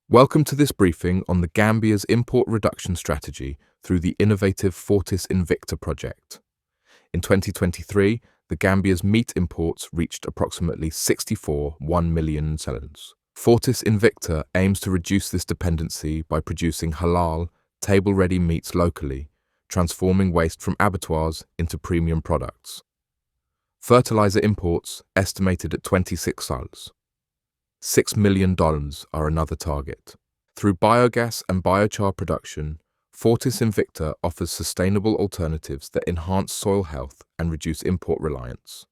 Welcome to this briefing on the Gambia's import reduction strategy through the innovative Fortis Invicta project. In 2023, the Gambia's meat imports reached approximately 64.1 million cellons. Fortis Invicta aims to reduce this dependency by producing halal, table-ready meats locally, transforming waste from abattoirs into premium products. Fertilizer imports estimated at 26 sols. $6 million are another target. Through biogas and biochar production, Fortis Invicta offers sustainable alternatives that enhance soil health and reduce import reliance.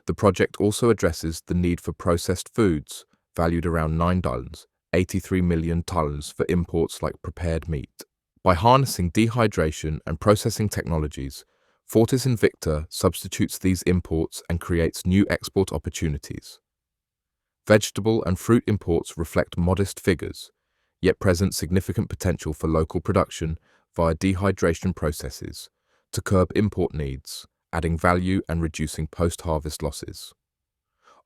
The project also addresses the need for processed foods, valued around $9, 83 million tons for imports like prepared meat. By harnessing dehydration and processing technologies, Fortis Invicta substitutes these imports and creates new export opportunities. Vegetable and fruit imports reflect modest figures, yet present significant potential for local production via dehydration processes to curb import needs, adding value and reducing post-harvest losses.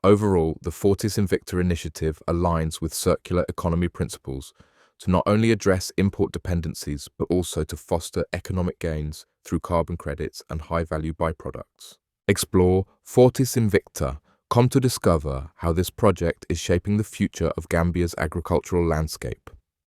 Overall, the Fortis Invicta initiative aligns with circular economy principles to not only address import dependencies but also to foster economic gains through carbon credits and high-value byproducts. Explore Fortis Invicta. Come to discover how this project is shaping the future of Gambia's agricultural landscape.